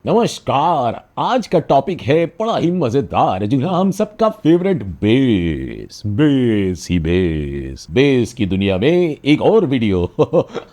नमस्कार। आज का टॉपिक है बड़ा ही मजेदार। जी हाँ, हम सबका फेवरेट बेस बेस ही बेस बेस की दुनिया में एक और वीडियो।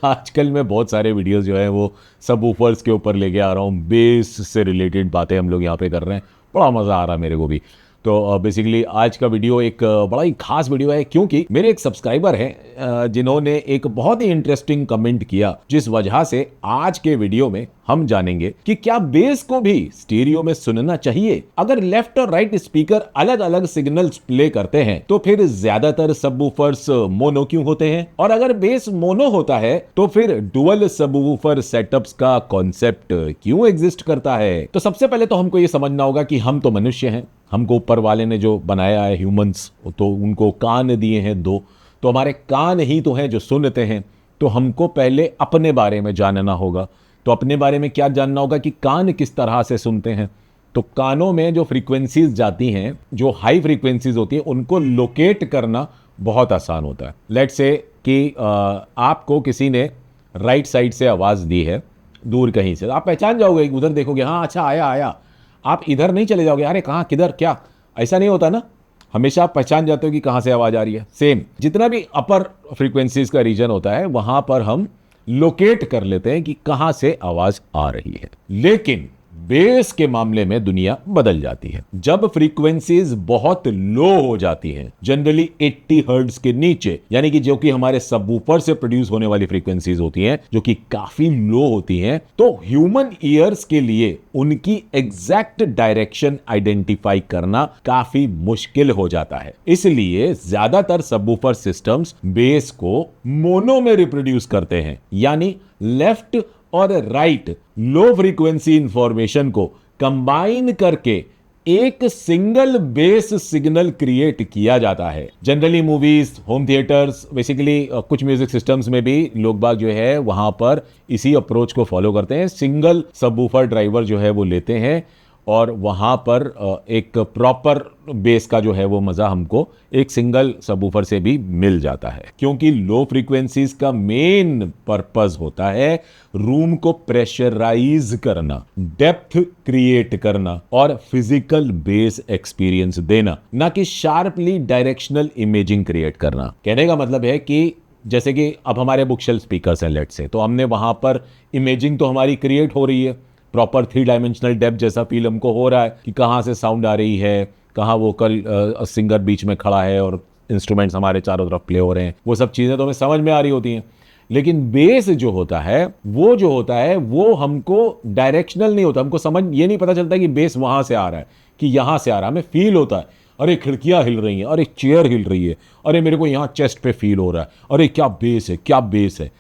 आजकल मैं बहुत सारे वीडियोस जो है वो सब ऊफर्स के ऊपर लेके आ रहा हूँ। बेस से रिलेटेड बातें हम लोग यहाँ पे कर रहे हैं। बड़ा मजा आ रहा है मेरे को भी। तो बेसिकली आज का वीडियो एक बड़ा ही खास वीडियो है, क्योंकि मेरे एक सब्सक्राइबर हैं जिन्होंने एक बहुत ही इंटरेस्टिंग कमेंट किया, जिस वजह से आज के वीडियो में हम जानेंगे कि क्या बेस को भी स्टीरियो में सुनना चाहिए। अगर लेफ्ट और राइट स्पीकर अलग अलग सिग्नल्स प्ले करते हैं तो फिर ज्यादातर सबवूफर्स मोनो क्यों होते हैं, और अगर बेस मोनो होता है तो फिर डुअल सबवूफर सेटअप्स का कॉन्सेप्ट क्यों एग्जिस्ट करता है। तो सबसे पहले तो हमको ये समझना होगा कि हम तो मनुष्य हैं। हमको ऊपर वाले ने जो बनाया है ह्यूमंस, तो उनको कान दिए हैं दो, तो हमारे कान ही तो हैं जो सुनते हैं। तो हमको पहले अपने बारे में जानना होगा। तो अपने बारे में क्या जानना होगा कि कान किस तरह से सुनते हैं। तो कानों में जो फ्रीक्वेंसीज जाती हैं, जो हाई फ्रीक्वेंसीज होती हैं, उनको लोकेट करना बहुत आसान होता है। लेट्स से कि आपको किसी ने राइट साइड से आवाज़ दी है दूर कहीं से, आप पहचान जाओगे, उधर देखोगे, हाँ अच्छा आया आया। आप इधर नहीं चले जाओगे, अरे कहाँ किधर क्या, ऐसा नहीं होता ना। हमेशा आप पहचान जाते हो कि कहाँ से आवाज़ आ रही है। सेम जितना भी अपर फ्रीक्वेंसीज का रीजन होता है, वहां पर हम लोकेट कर लेते हैं कि कहां से आवाज आ रही है। लेकिन बेस के मामले में दुनिया बदल जाती है जब फ्रीक्वेंसीज बहुत लो हो जाती हैं, जनरली 80 हर्ट्ज के नीचे, यानी कि जो कि हमारे सबवूफर से प्रोड्यूस होने वाली फ्रीक्वेंसीज होती हैं, जो कि काफी लो होती हैं। तो ह्यूमन ईयर्स के लिए उनकी एग्जैक्ट डायरेक्शन आइडेंटिफाई करना काफी मुश्किल हो जाता है। इसलिए ज्यादातर सबवूफर सिस्टम्स बेस को मोनो में रिप्रोड्यूस करते हैं, यानी लेफ्ट और राइट लो फ्रीक्वेंसी इंफॉर्मेशन को कंबाइन करके एक सिंगल बेस सिग्नल क्रिएट किया जाता है। Generally movies, home theatres, basically कुछ म्यूजिक सिस्टम्स में भी लोग बाग जो है वहां पर इसी अप्रोच को फॉलो करते हैं। सिंगल सबवूफर ड्राइवर जो है वो लेते हैं और वहां पर एक प्रॉपर बेस का जो है वो मजा हमको एक सिंगल सबवूफर से भी मिल जाता है, क्योंकि लो फ्रीक्वेंसीज का मेन पर्पस होता है रूम को प्रेशराइज करना, डेप्थ क्रिएट करना और फिजिकल बेस एक्सपीरियंस देना, ना कि शार्पली डायरेक्शनल इमेजिंग क्रिएट करना। कहने का मतलब है कि जैसे कि अब हमारे बुकशेल्फ स्पीकर्स हैं लेट से, तो हमने वहां पर इमेजिंग तो हमारी क्रिएट हो रही है, प्रॉपर 3 डायमेंशनल डेप्थ जैसा फील हमको हो रहा है कि कहाँ से साउंड आ रही है, कहाँ वोकल सिंगर बीच में खड़ा है और इंस्ट्रूमेंट्स हमारे चारों तरफ प्ले हो रहे हैं। वो सब चीज़ें तो हमें समझ में आ रही होती हैं। लेकिन बेस जो होता है वो हमको डायरेक्शनल नहीं होता। हमको समझ ये नहीं पता चलता कि बेस वहाँ से आ रहा है कि यहाँ से आ रहा है। हमें फील होता है, अरे खिड़कियाँ हिल रही हैं, अरे चेयर हिल रही है, अरे मेरे को यहाँ चेस्ट पे फील हो रहा है, अरे क्या बेस है, क्या बेस है।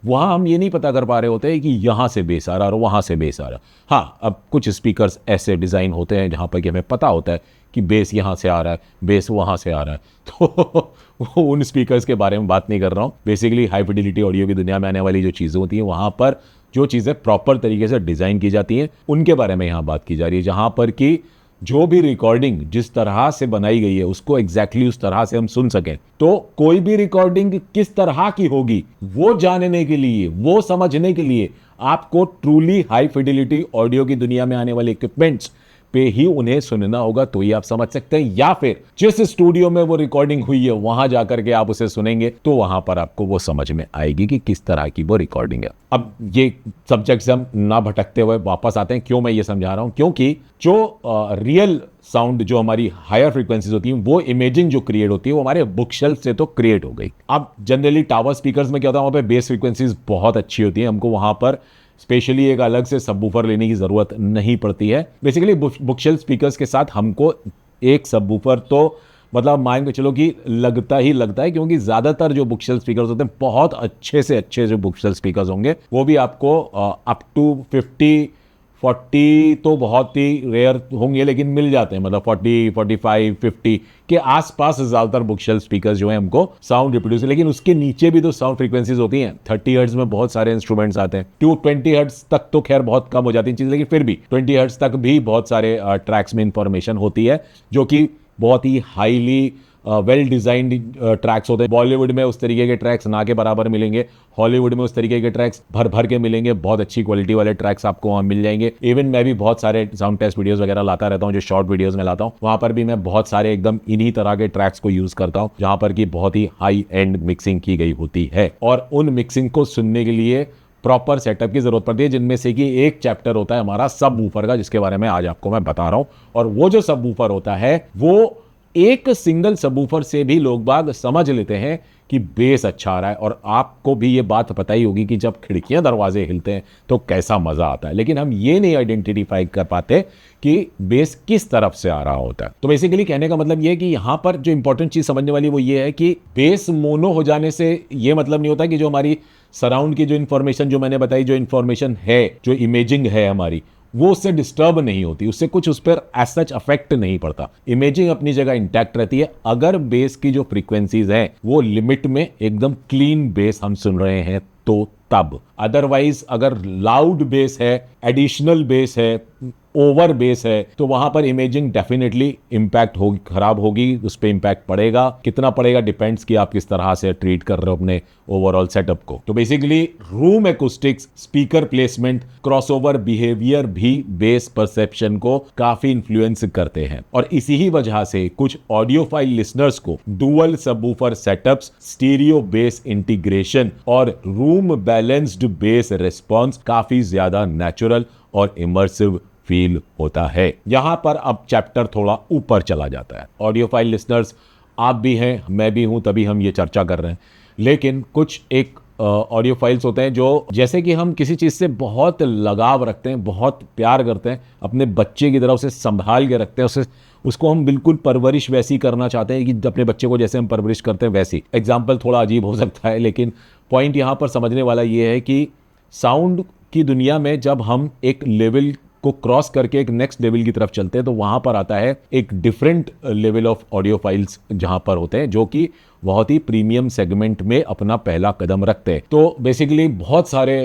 वहां हम ये नहीं पता कर पा रहे होते हैं कि यहां से बेस आ रहा है और वहां से बेस आ रहा है। हाँ, अब कुछ स्पीकर्स ऐसे डिज़ाइन होते हैं जहां पर कि हमें पता होता है कि बेस यहां से आ रहा है, बेस वहां से आ रहा है। तो उन स्पीकर्स के बारे में बात नहीं कर रहा हूँ। बेसिकली हाई फिडिलिटी ऑडियो की दुनिया में आने वाली जो चीज़ें होती हैं, वहां पर जो चीज़ें प्रॉपर तरीके से डिज़ाइन की जाती हैं, उनके बारे में यहाँ बात की जा रही है। जहां पर कि जो भी रिकॉर्डिंग जिस तरह से बनाई गई है उसको एग्जैक्टली उस तरह से हम सुन सकें। तो कोई भी रिकॉर्डिंग किस तरह की होगी वो जानने के लिए, वो समझने के लिए आपको ट्रूली हाई फिडिलिटी ऑडियो की दुनिया में आने वाले इक्विपमेंट्स पे ही उन्हें सुनना होगा, तो ही आप समझ सकते हैं। या फिर जिस स्टूडियो में वो रिकॉर्डिंग हुई है वहां जाकर के आप उसे सुनेंगे तो वहां पर आपको वो समझ में आएगी कि किस तरह की वो रिकॉर्डिंग है। अब ये सब्जेक्ट से हम ना भटकते हुए वापस आते हैं। क्यों मैं ये समझा रहा हूं? क्योंकि जो रियल साउंड, जो हमारी हायर फ्रीक्वेंसीज होती हैं, वो इमेजिंग जो क्रिएट होती है वो हमारे बुकशेल्फ से तो क्रिएट हो गई। अब जनरली टावर स्पीकर्स में क्या होता है, वहां पे बेस फ्रीक्वेंसीज बहुत अच्छी होती हैं, हमको वहां पर स्पेशली एक अलग से सबवूफर लेने की जरूरत नहीं पड़ती है। बेसिकली बुकशेल्फ स्पीकर्स के साथ हमको एक सबवूफर तो मतलब मान के चलो कि लगता है, क्योंकि ज्यादातर जो बुकशेल्फ स्पीकर्स होते हैं बहुत अच्छे से अच्छे जो बुकशेल्फ स्पीकर्स होंगे वो भी आपको अप टू 40 तो बहुत ही रेयर होंगे, लेकिन मिल जाते हैं। मतलब 40, 45, 50 के आसपास ज्यादातर बुकशेल्फ स्पीकर्स जो हैं हमको साउंड रिप्रोड्यूस। लेकिन उसके नीचे भी तो साउंड फ्रीक्वेंसीज होती हैं। 30 हर्ट्ज में बहुत सारे इंस्ट्रूमेंट्स आते हैं। 20 हर्ट्ज तक तो खैर बहुत कम हो जाती है चीज़, लेकिन फिर भी 20 हर्ट्ज तक भी बहुत सारे ट्रैक्स में इंफॉर्मेशन होती है जो कि बहुत ही हाईली वेल डिजाइंड ट्रैक्स होते हैं। बॉलीवुड में उस तरीके के ट्रैक्स ना के बराबर मिलेंगे, हॉलीवुड में उस तरीके के ट्रैक्स भर भर के मिलेंगे, बहुत अच्छी क्वालिटी वाले ट्रैक्स आपको वहाँ मिल जाएंगे। इवन मैं भी बहुत सारे साउंड टेस्ट वीडियोस वगैरह लाता रहता हूँ, जो शॉर्ट वीडियोस में लाता हूँ, वहाँ पर भी मैं बहुत सारे एकदम इन्हीं तरह के ट्रैक्स को यूज करता हूँ, जहाँ पर कि बहुत ही हाई एंड मिक्सिंग की गई होती है। और उन मिक्सिंग को सुनने के लिए प्रॉपर सेटअप की जरूरत पड़ती है, जिनमें से कि एक चैप्टर होता है हमारा सब वूफर का, जिसके बारे में आज आपको मैं बता रहा हूं। और वो जो सब वूफर होता है, वो एक सिंगल सबवूफर से भी लोग बाग समझ लेते हैं कि बेस अच्छा आ रहा है। और आपको भी ये बात पता ही होगी कि जब खिड़कियां दरवाजे हिलते हैं तो कैसा मजा आता है, लेकिन हम ये नहीं आइडेंटिफाई कर पाते कि बेस किस तरफ से आ रहा होता है। तो बेसिकली कहने का मतलब ये है कि यहां पर जो इंपॉर्टेंट चीज समझने वाली वो ये है कि बेस मोनो हो जाने से ये मतलब नहीं होता कि जो हमारी सराउंड की जो इन्फॉर्मेशन, जो मैंने बताई, जो इन्फॉर्मेशन है, जो इमेजिंग है हमारी, वो उससे डिस्टर्ब नहीं होती, उससे कुछ उस पर एज सच अफेक्ट नहीं पड़ता। इमेजिंग अपनी जगह इंटैक्ट रहती है अगर बेस की जो फ्रीक्वेंसीज हैं वो लिमिट में एकदम क्लीन बेस हम सुन रहे हैं तो तब। अदरवाइज अगर लाउड बेस है, एडिशनल बेस है, ओवर बेस है, तो वहां पर इमेजिंग डेफिनेटली इंपैक्ट होगी, खराब होगी, उस पर इंपैक्ट पड़ेगा। कितना पड़ेगा डिपेंड्स कि आप किस तरह से ट्रीट कर रहे हो अपने ओवरऑल सेटअप को। तो basically room acoustics, speaker placement, crossover behaviour भी बेस परसेप्शन को काफी इन्फ्लुएंस करते हैं। और इसी ही वजह से कुछ ऑडियोफाइल लिसनर्स को dual subwoofer setups, stereo base integration और रूम बैलेंस्ड बेस रिस्पॉन्स काफी ज्यादा नेचुरल और इमर्सिव फील होता है। यहां पर अब चैप्टर थोड़ा ऊपर चला जाता है। ऑडियोफाइल लिसनर्स आप भी हैं, मैं भी हूं, तभी हम ये चर्चा कर रहे हैं। लेकिन कुछ एक ऑडियो फाइल्स होते हैं जो, जैसे कि हम किसी चीज़ से बहुत लगाव रखते हैं, बहुत प्यार करते हैं, अपने बच्चे की तरह उसे संभाल के रखते हैं, उसको हम बिल्कुल परवरिश वैसी करना चाहते हैं कि अपने बच्चे को जैसे हम परवरिश करते हैं वैसी। एग्जाम्पल थोड़ा अजीब हो सकता है, लेकिन पॉइंट यहाँ पर समझने वाला ये है कि साउंड की दुनिया में जब हम एक लेवल को क्रॉस करके एक नेक्स्ट लेवल की तरफ चलते हैं तो वहां पर आता है एक different level of audio files जहां पर होते हैं, जो कि बहुत ही प्रीमियम सेगमेंट में अपना पहला कदम रखते हैं। तो बेसिकली बहुत सारे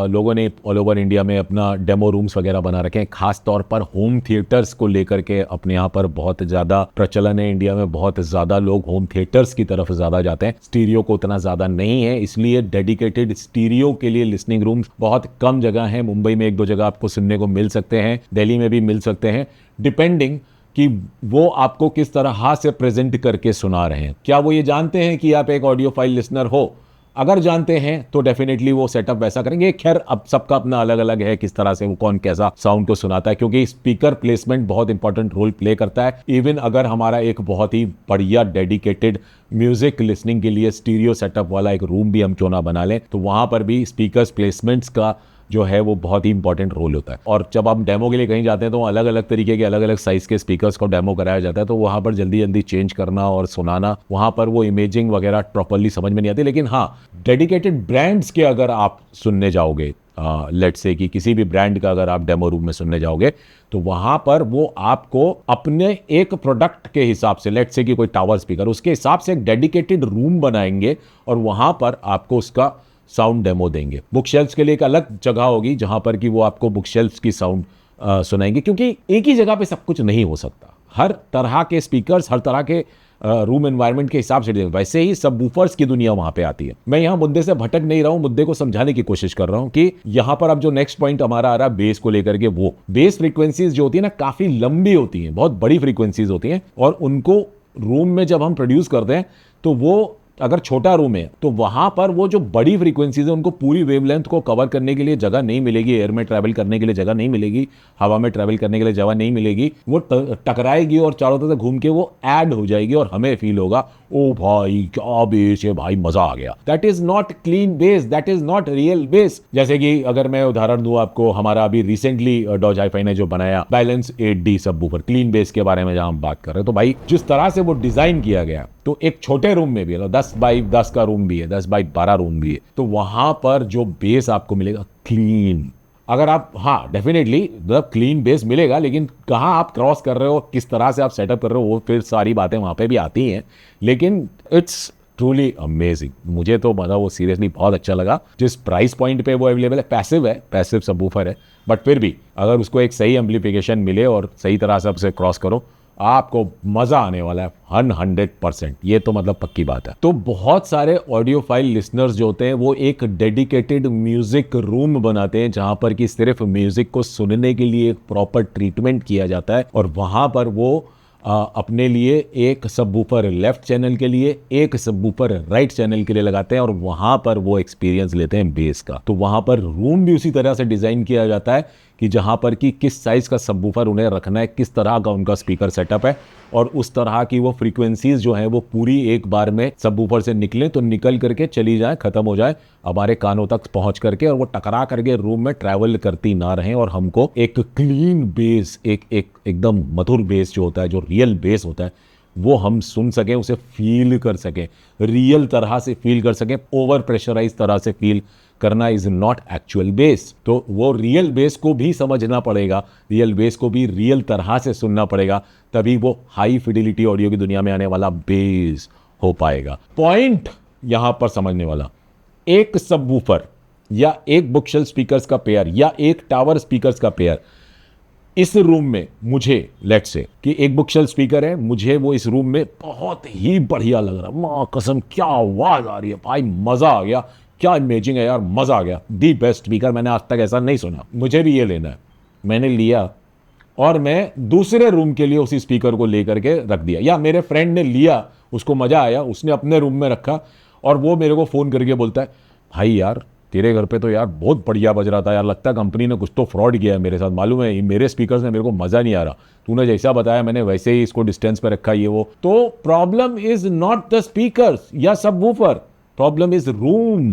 लोगों ने ऑल ओवर इंडिया में अपना डेमो रूम्स वगैरह बना रखे हैं, खास तौर पर होम थिएटर्स को लेकर के अपने यहाँ पर बहुत ज़्यादा प्रचलन है। इंडिया में बहुत ज़्यादा लोग होम थिएटर्स की तरफ ज़्यादा जाते हैं, स्टीरियो को उतना ज़्यादा नहीं है, इसलिए डेडिकेटेड स्टीरियो के लिए लिसनिंग रूम्स बहुत कम जगह हैं। मुंबई में एक दो जगह आपको सुनने को मिल सकते हैं, दिल्ली में भी मिल सकते हैं, डिपेंडिंग कि वो आपको किस तरह से प्रेजेंट करके सुना रहे हैं। क्या वो ये जानते हैं कि आप एक ऑडियो फाइल लिसनर हो? अगर जानते हैं तो डेफिनेटली वो सेटअप वैसा करेंगे। खैर अब सबका अपना अलग अलग है किस तरह से वो कौन कैसा साउंड को सुनाता है, क्योंकि स्पीकर प्लेसमेंट बहुत इंपॉर्टेंट रोल प्ले करता है। इवन अगर हमारा एक बहुत ही बढ़िया डेडिकेटेड म्यूजिक लिसनिंग के लिए स्टीरियो सेटअप वाला एक रूम भी हम क्यों ना बना लें, तो वहां पर भी स्पीकर प्लेसमेंट्स का जो है वो बहुत ही इंपॉर्टेंट रोल होता है। और जब आप डेमो के लिए कहीं जाते हैं तो अलग अलग तरीके के अलग अलग साइज के स्पीकर्स को डेमो कराया जाता है, तो वहाँ पर जल्दी जल्दी चेंज करना और सुनाना, वहाँ पर वो इमेजिंग वगैरह प्रॉपरली समझ में नहीं आती। लेकिन हाँ, डेडिकेटेड ब्रांड्स के अगर आप सुनने जाओगे, लेट्स से कि किसी भी ब्रांड का अगर आप डेमो रूम में सुनने जाओगे, तो वहां पर वो आपको अपने एक प्रोडक्ट के हिसाब से, लेट्स से कि कोई टावर स्पीकर, उसके हिसाब से एक डेडिकेटेड रूम बनाएंगे और वहां पर आपको उसका साउंड डेमो देंगे। बुक शेल्फ्स के लिए एक अलग जगह होगी जहां पर कि वो आपको बुक शेल्फ्स की साउंड सुनाएंगे, क्योंकि एक ही जगह पे सब कुछ नहीं हो सकता। हर तरह के स्पीकर्स हर तरह के रूम एनवायरनमेंट के हिसाब से, वैसे ही सबवूफर्स की दुनिया वहां पे आती है। मैं यहाँ मुद्दे से भटक नहीं रहा हूँ, मुद्दे को समझाने की कोशिश कर रहा हूँ कि यहाँ पर अब जो नेक्स्ट पॉइंट हमारा आ रहा है बेस को लेकर के, वो बेस फ्रीक्वेंसीज जो होती है ना, काफी लंबी होती हैं, बहुत बड़ी फ्रीक्वेंसीज होती हैं, और उनको रूम में जब हम प्रोड्यूस करते हैं तो वो अगर छोटा रूम है तो वहां पर वो जो बड़ी फ्रीक्वेंसीज है उनको पूरी वेवलेंथ को कवर करने के लिए जगह नहीं मिलेगी, एयर में ट्रैवल करने के लिए जगह नहीं मिलेगी, हवा में ट्रैवल करने के लिए जगह नहीं मिलेगी, वो टकराएगी और चारों तरफ से घूम के वो ऐड हो जाएगी और हमें फील होगा ओ भाई क्या बेस है भाई, मजा आ गया। That is not clean base, that is not real base. जैसे कि अगर मैं उदाहरण दूं आपको, हमारा अभी रिसेंटली डॉज हाई-फाई ने जो बनाया balance 8D subwoofer, clean base के बारे में जहां हम बात कर रहे हैं, तो भाई जिस तरह से वो डिजाइन किया गया, तो एक छोटे रूम में भी 10 बाई 10 का रूम भी है, 10 बाई 12 रूम भी है, तो वहां पर जो बेस आपको मिलेगा क्लीन, अगर आप, हाँ डेफिनेटली मतलब क्लीन बेस मिलेगा, लेकिन कहाँ आप क्रॉस कर रहे हो, किस तरह से आप सेटअप कर रहे हो, वो फिर सारी बातें वहाँ पे भी आती हैं। लेकिन इट्स ट्रूली अमेजिंग, मुझे तो मतलब वो सीरियसली बहुत अच्छा लगा। जिस प्राइस पॉइंट पे वो अवेलेबल है, पैसिव सबवूफर है, बट फिर भी अगर उसको एक सही एम्प्लीफिकेशन मिले और सही तरह से उसे क्रॉस करो, आपको मजा आने वाला है 100%। ये तो मतलब पक्की बात है। तो बहुत सारे ऑडियो फाइल लिसनर्स जो होते हैं वो एक डेडिकेटेड म्यूजिक रूम बनाते हैं जहां पर कि सिर्फ म्यूजिक को सुनने के लिए एक प्रॉपर ट्रीटमेंट किया जाता है, और वहां पर वो अपने लिए एक सबवूफर लेफ्ट चैनल के लिए, एक सबवूफर राइट चैनल के लिए लगाते हैं, और वहां पर वो एक्सपीरियंस लेते हैं बेस का। तो वहां पर रूम भी उसी तरह से डिजाइन किया जाता है कि जहां पर कि किस साइज का सबवूफर उन्हें रखना है, किस तरह का उनका स्पीकर सेटअप है, और उस तरह की वो फ्रीक्वेंसीज जो है वो पूरी एक बार में सबवूफर से निकले तो निकल करके चली जाए, खत्म हो जाए हमारे कानों तक पहुंच करके, और वो टकरा करके रूम में ट्रैवल करती ना रहे, और हमको एक क्लीन बेस, एक एक एकदम मधुर बेस जो होता है, जो रियल बेस होता है, वो हम सुन सकें, उसे फील कर सकें, रियल तरह से फील कर सकें। ओवर प्रेशराइज तरह से फील करना इज नॉट एक्चुअल बेस। तो वो रियल बेस को भी समझना पड़ेगा, रियल बेस को भी रियल तरह से सुनना पड़ेगा, तभी वो हाई फिडिलिटी ऑडियो की दुनिया में आने वाला बेस हो पाएगा। पॉइंट यहां पर समझने वाला, एक सबवूफर या एक बुकशेल्फ स्पीकर्स का पेयर या एक टावर स्पीकर्स का पेयर इस रूम में, मुझे लेट्स से कि एक बुकशेल्फ स्पीकर है, मुझे वो इस रूम में बहुत ही बढ़िया लग रहा है, मां कसम क्या आवाज आ रही है भाई, मजा आ गया, क्या इमेजिंग है यार, मजा आ गया, दी बेस्ट स्पीकर, मैंने आज तक ऐसा नहीं सुना, मुझे भी ये लेना है। मैंने लिया और मैं दूसरे रूम के लिए उसी स्पीकर को लेकर के रख दिया, या मेरे फ्रेंड ने लिया, उसको मजा आया, उसने अपने रूम में रखा, और वो मेरे को फोन करके बोलता है भाई यार तेरे घर पे तो यार बहुत बढ़िया बज रहा था यार, लगता है कंपनी ने कुछ तो फ्रॉड किया है मेरे साथ, मालूम है मेरे स्पीकर से मेरे को मजा नहीं आ रहा, तूने जैसा बताया मैंने वैसे ही इसको डिस्टेंस पे रखा ये वो। तो problem is not the speakers या सबवूफर, प्रॉब्लम इज रूम।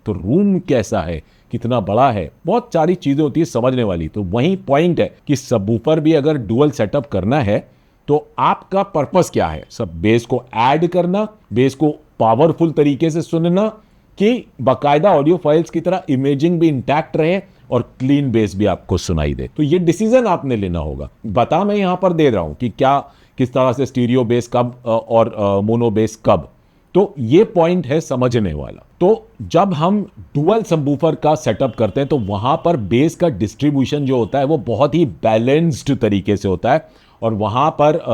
तो रूम कैसा है, कितना बड़ा है, बहुत सारी चीजें होती है समझने वाली। तो वही पॉइंट है कि सबवूफर भी अगर डुअल सेटअप करना है तो आपका पर्पस क्या है, सब बेस को ऐड करना, बेस को पावरफुल तरीके से सुनना, कि बाकायदा ऑडियो फाइल्स की तरह इमेजिंग भी इंटैक्ट रहे और क्लीन बेस भी आपको सुनाई दे। तो ये डिसीजन आपने लेना होगा। बता मैं यहां पर दे रहा हूं कि क्या किस तरह से स्टीरियो बेस कब और मोनो बेस कब, तो ये पॉइंट है समझने वाला। तो जब हम डुअल सबवूफर का सेटअप करते हैं तो वहां पर बेस का डिस्ट्रीब्यूशन जो होता है वो बहुत ही बैलेंस्ड तरीके से होता है, और वहां पर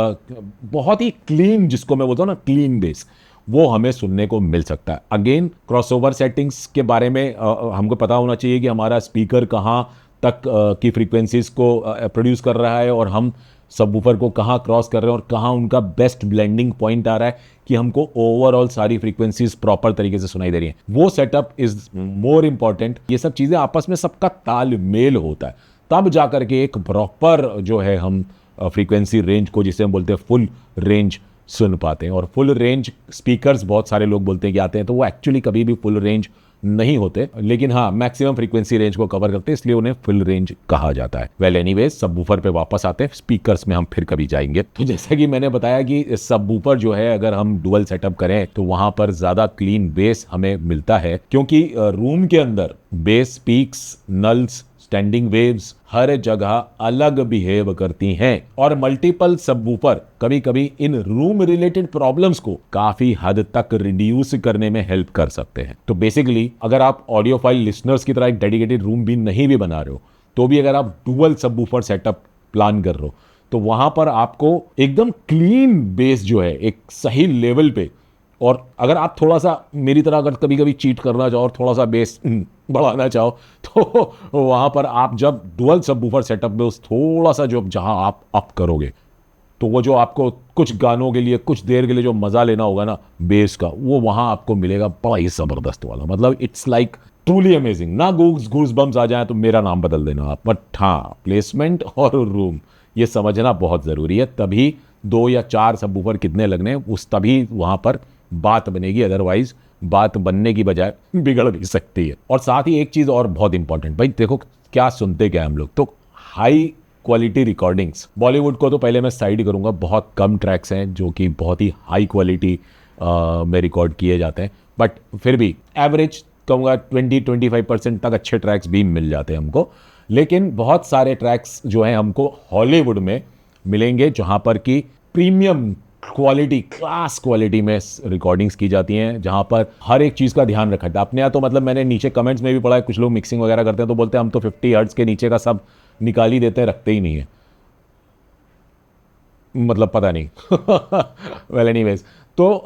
बहुत ही क्लीन, जिसको मैं बोलता हूं ना क्लीन बेस, वो हमें सुनने को मिल सकता है। अगेन क्रॉसओवर सेटिंग्स के बारे में हमको पता होना चाहिए कि हमारा स्पीकर कहाँ तक की फ्रीक्वेंसीज को प्रोड्यूस कर रहा है, और हम सबवूफर को कहाँ क्रॉस कर रहे हैं, और कहाँ उनका बेस्ट ब्लेंडिंग पॉइंट आ रहा है कि हमको ओवरऑल सारी फ्रीक्वेंसीज प्रॉपर तरीके से सुनाई दे रही हैं। वो सेटअप इज मोर इंपॉर्टेंट। ये सब चीज़ें आपस में सबका तालमेल होता है, तब जाकर के एक प्रॉपर जो है हम फ्रीक्वेंसी रेंज को, जिसे हम बोलते हैं फुल रेंज, सुन पाते हैं। और फुल रेंज स्पीकर्स बहुत सारे लोग बोलते हैं कि आते हैं, तो वो एक्चुअली कभी भी फुल रेंज नहीं होते, लेकिन हाँ मैक्सिमम फ्रीक्वेंसी रेंज को कवर करते हैं, इसलिए उन्हें फुल रेंज कहा जाता है। वेल एनीवेज, सबवूफर पे वापस आते हैं, स्पीकर्स में हम फिर कभी जाएंगे। तो जैसा कि मैंने बताया कि सबवूफर जो है अगर हम डुअल सेटअप करें तो वहां पर ज्यादा क्लीन बेस हमें मिलता है, क्योंकि रूम के अंदर bass peaks, nulls, standing waves हर जगह अलग बिहेव करती हैं, और मल्टीपल सबवूफर कभी कभी इन रूम रिलेटेड प्रॉब्लम्स को काफी हद तक रिड्यूस करने में हेल्प कर सकते हैं। तो बेसिकली अगर आप ऑडियो फाइल लिसनर्स की तरह एक डेडिकेटेड रूम भी नहीं भी बना रहे हो, तो भी अगर आप डुअल सबवूफर सेटअप प्लान कर रहे हो, तो वहां पर आपको एकदम क्लीन बेस जो है एक सही लेवल पे, और अगर आप थोड़ा सा मेरी तरह अगर कभी कभी चीट करना चाहो और थोड़ा सा बेस बढ़ाना चाहो, तो वहां पर आप जब डुअल सबवूफर सेटअप में उस थोड़ा सा जो जहां आप अप करोगे, तो वो जो आपको कुछ गानों के लिए कुछ देर के लिए जो मजा लेना होगा ना बेस का, वो वहां आपको मिलेगा बड़ा ही जबरदस्त वाला। मतलब इट्स लाइक ट्रूली अमेजिंग ना। गूज बम्स आ जाए तो मेरा नाम बदल देना आप, बट हाँ प्लेसमेंट और रूम ये समझना बहुत जरूरी है, तभी 2 या 4 सबवूफर कितने लगने उस तभी वहां पर बात बनेगी, अदरवाइज बात बनने की बजाय बिगड़ भी सकती है। और साथ ही एक चीज और बहुत इंपॉर्टेंट, भाई देखो क्या सुनते क्या हम लोग, तो हाई क्वालिटी रिकॉर्डिंग्स। बॉलीवुड को तो पहले मैं साइड करूंगा, बहुत कम ट्रैक्स हैं जो कि बहुत ही हाई क्वालिटी में रिकॉर्ड किए जाते हैं, बट फिर भी एवरेज कहूँगा 20-25% तक अच्छे ट्रैक्स भी मिल जाते हैं हमको। लेकिन बहुत सारे ट्रैक्स जो हैं हमको हॉलीवुड में मिलेंगे जहाँ पर कि प्रीमियम क्वालिटी, क्लास क्वालिटी में रिकॉर्डिंग्स की जाती हैं, जहां पर हर एक चीज़ का ध्यान रखा जाता है। अपने यहाँ तो मतलब मैंने नीचे कमेंट्स में भी पढ़ा है, कुछ लोग मिक्सिंग वगैरह करते हैं तो बोलते हैं हम तो 50 हर्ट्ज के नीचे का सब निकाल ही देते हैं, रखते ही नहीं है। मतलब पता नहीं वेल एनीवेज, तो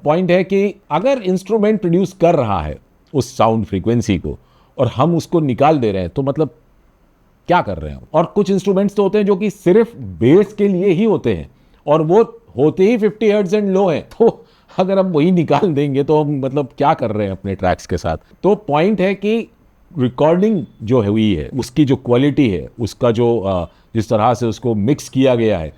पॉइंट है कि अगर इंस्ट्रूमेंट प्रोड्यूस कर रहा है उस साउंड फ्रीक्वेंसी को और हम उसको निकाल दे रहे हैं, तो मतलब क्या कर रहे हैं हम? और कुछ इंस्ट्रूमेंट्स तो होते हैं जो कि सिर्फ बेस के लिए ही होते हैं और वो होते ही 50 हर्ट्ज एंड लो हैं, तो अगर हम वही निकाल देंगे तो हम मतलब क्या कर रहे हैं अपने ट्रैक्स के साथ? तो पॉइंट है कि रिकॉर्डिंग जो हुई है उसकी जो क्वालिटी है, उसका जो जिस तरह से उसको मिक्स किया गया है,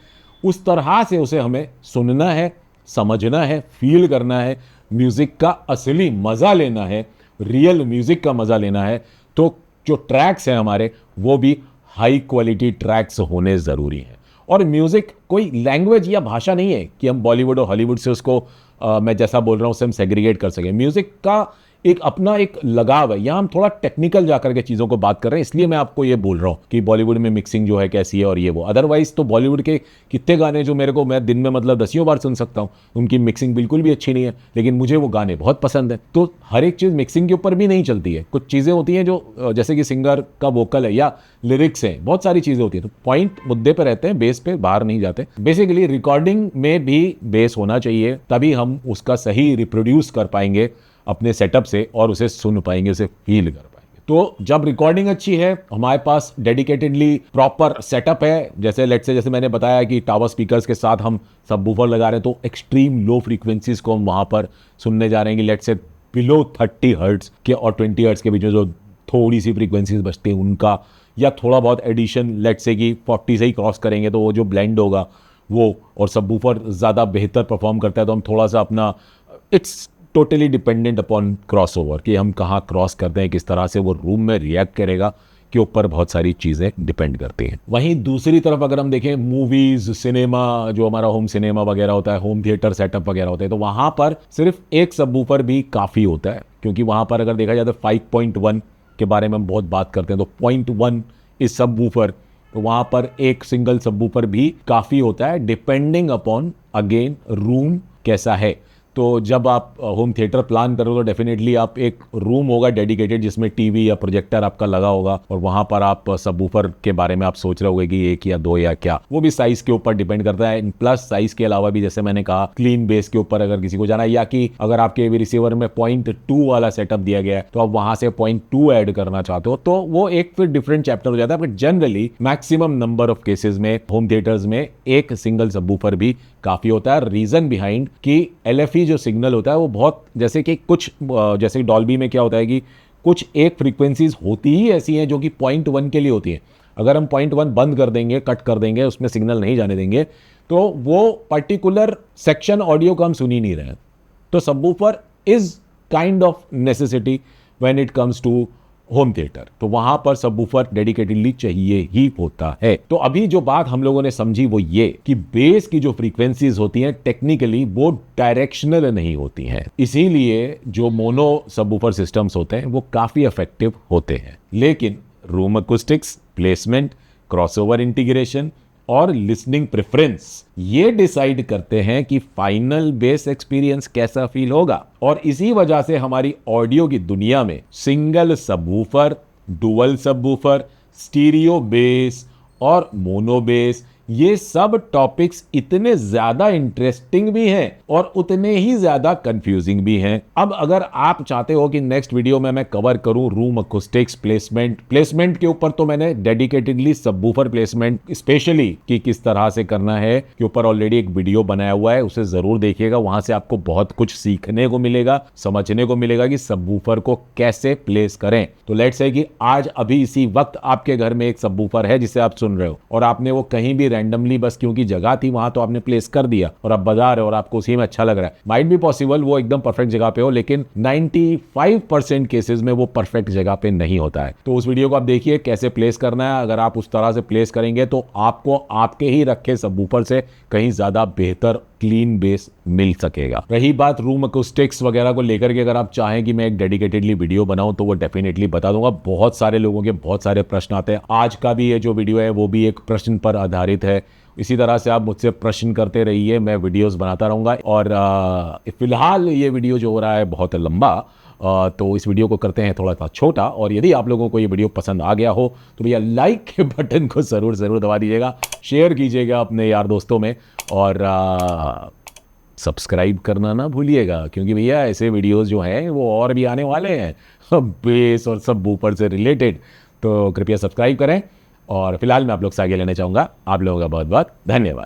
उस तरह से उसे हमें सुनना है, समझना है, फील करना है, म्यूजिक का असली मजा लेना है, रियल म्यूजिक का मजा लेना है। तो जो ट्रैक्स हैं हमारे, वो भी हाई क्वालिटी ट्रैक्स होने ज़रूरी हैं। और म्यूज़िक कोई लैंग्वेज या भाषा नहीं है कि हम बॉलीवुड और हॉलीवुड से उसको मैं जैसा बोल रहा हूँ उससे हम सेग्रीगेट कर सकें। म्यूज़िक का एक अपना एक लगाव है। यहाँ हम थोड़ा टेक्निकल जाकर के चीज़ों को बात कर रहे हैं, इसलिए मैं आपको ये बोल रहा हूँ कि बॉलीवुड में मिक्सिंग जो है कैसी है और ये वो। अदरवाइज तो बॉलीवुड के कितने गाने जो मेरे को मैं दिन में मतलब दसियों बार सुन सकता हूँ, उनकी मिक्सिंग बिल्कुल भी अच्छी नहीं है, लेकिन मुझे वो गाने बहुत पसंद है। तो हर एक चीज़ मिक्सिंग के ऊपर भी नहीं चलती है। कुछ चीज़ें होती हैं जो जैसे कि सिंगर का वोकल है या लिरिक्स हैं, बहुत सारी चीज़ें होती हैं। तो पॉइंट मुद्दे पे रहते हैं, बेस पे बाहर नहीं जाते। बेसिकली रिकॉर्डिंग में भी बेस होना चाहिए, तभी हम उसका सही रिप्रोड्यूस कर पाएंगे अपने सेटअप से और उसे सुन पाएंगे, उसे फील कर पाएंगे। तो जब रिकॉर्डिंग अच्छी है, हमारे पास डेडिकेटेडली प्रॉपर सेटअप है, जैसे लेट्स से जैसे मैंने बताया कि टावर स्पीकर्स के साथ हम सबवूफर लगा रहे हैं, तो एक्सट्रीम लो फ्रीक्वेंसीज को हम वहाँ पर सुनने जा रहे हैं कि लेट्स से बिलो 30 हर्ट्ज के और 20 हर्ट्ज के बीच में जो थोड़ी सी फ्रीक्वेंसीज बचती हैं उनका, या थोड़ा बहुत एडिशन लेट्स से कि 40 से ही क्रॉस करेंगे तो वो जो ब्लेंड होगा वो, और सबवूफर ज़्यादा बेहतर परफॉर्म करता है तो हम थोड़ा सा अपना, it's totally dependent upon cross over कि हम कहाँ क्रॉस करते हैं, किस तरह से वो रूम में रिएक्ट करेगा के ऊपर बहुत सारी चीज़ें डिपेंड करती हैं। वहीं दूसरी तरफ अगर हम देखें मूवीज़, सिनेमा, जो हमारा होम सिनेमा वगैरह होता है, होम थिएटर सेटअप वगैरह होते हैं, तो वहाँ पर सिर्फ एक सबवूफर भी काफ़ी होता है, क्योंकि वहाँ पर अगर देखा जाए तो 5.1 के बारे में हम बहुत बात करते हैं, तो 0.1 इस सबवूफर, तो वहाँ पर एक सिंगल सबवूफर भी काफ़ी होता है, डिपेंडिंग अपॉन अगेन रूम कैसा है। तो जब आप होम थिएटर प्लान करो तो डेफिनेटली आप एक रूम होगा डेडिकेटेड जिसमें टीवी या प्रोजेक्टर आपका लगा होगा, और वहाँ पर आप सबवूफर के बारे में आप सोच रहे होगे कि एक या दो या क्या, वो भी साइज के ऊपर डिपेंड करता है। प्लस साइज के अलावा भी जैसे मैंने कहा क्लीन बेस के ऊपर अगर किसी को जाना है, या कि अगर आपके रिसीवर में 0.2 वाला सेटअप दिया गया है तो आप वहाँ से 0.2 ऐड करना चाहते हो, तो वो एक फिर डिफरेंट चैप्टर हो जाता है। But generally maximum number of cases में होम थिएटर्स में एक सिंगल सबवूफर भी काफी होता है। रीजन बिहाइंड कि LFE जो सिग्नल होता है वो बहुत, जैसे कि कुछ जैसे डॉल्बी में क्या होता है कि कुछ एक फ्रीक्वेंसीज होती ही ऐसी हैं जो कि 0.1 के लिए होती हैं। अगर हम 0.1 बंद कर देंगे, कट कर देंगे, उसमें सिग्नल नहीं जाने देंगे, तो वो पर्टिकुलर सेक्शन ऑडियो को हम सुन ही नहीं रहे हैं। तो subwoofer is kind of necessity when it comes to home theatre, तो वहां पर सबवूफर डेडिकेटेडली चाहिए ही होता है। तो अभी जो बात हम लोगों ने समझी वो ये कि बेस की जो फ्रीक्वेंसीज होती हैं टेक्निकली वो डायरेक्शनल नहीं होती हैं, इसीलिए जो मोनो सबवूफर सिस्टम्स होते हैं वो काफी इफेक्टिव होते हैं। लेकिन room acoustics, placement, crossover integration और लिसनिंग प्रेफरेंस ये डिसाइड करते हैं कि फाइनल बेस एक्सपीरियंस कैसा फील होगा। और इसी वजह से हमारी ऑडियो की दुनिया में single subwoofer, dual subwoofer, stereo base और मोनो बेस, ये सब टॉपिक्स इतने ज्यादा इंटरेस्टिंग भी हैं और उतने ही ज्यादा कंफ्यूजिंग भी हैं। अब अगर आप चाहते हो कि नेक्स्ट वीडियो में मैं कवर करूं रूम अकूस्टिक्स, प्लेसमेंट के ऊपर, तो मैंने डेडिकेटेडली सबवूफर प्लेसमेंट स्पेशली कि किस तरह से करना है के ऊपर ऑलरेडी एक वीडियो बनाया हुआ है, उसे जरूर देखिएगा। वहां से आपको बहुत कुछ सीखने को मिलेगा, समझने को मिलेगा कि सबवूफर को कैसे प्लेस करें। तो लेट्स से कि आज अभी इसी वक्त आपके घर में एक सबवूफर है जिसे आप सुन रहे हो, और आपने वो कहीं भी रैंडमली बस क्योंकि जगह थी वहां तो आपने प्लेस कर दिया और आप बजा रहे हो और आपको उसी में अच्छा लग रहा है। माइट बी पॉसिबल वो एकदम परफेक्ट जगह पे हो, लेकिन 95% केसेस में वो परफेक्ट जगह पे नहीं होता है। तो उस वीडियो को आप देखिए कैसे प्लेस करना है। अगर आप उस तरह से प्लेस करेंगे तो आपको आपके ही रखे सबवूफर से कहीं ज्यादा बेहतर क्लीन बेस मिल सकेगा। रही बात रूम अकूस्टिक्स वगैरह को लेकर के, अगर आप चाहें कि मैं एक डेडिकेटेडली वीडियो बनाऊं तो वो डेफिनेटली बता दूंगा। बहुत सारे लोगों के बहुत सारे प्रश्न आते हैं। आज का भी ये जो वीडियो है वो भी एक प्रश्न पर आधारित है, इसी तरह से आप मुझसे प्रश्न करते रहिए, मैं वीडियोस बनाता रहूँगा। और फिलहाल ये वीडियो जो हो रहा है बहुत लंबा, तो इस वीडियो को करते हैं थोड़ा सा छोटा। और यदि आप लोगों को ये वीडियो पसंद आ गया हो तो भैया लाइक के बटन को ज़रूर दबा दीजिएगा, शेयर कीजिएगा अपने यार दोस्तों में, और सब्सक्राइब करना ना भूलिएगा, क्योंकि भैया ऐसे वीडियोस जो हैं वो और भी आने वाले हैं बेस और सब ऊपर से रिलेटेड। तो कृपया सब्सक्राइब करें। और फिलहाल मैं आप लोग से आगे लेना चाहूँगा। आप लोगों का बहुत बहुत धन्यवाद।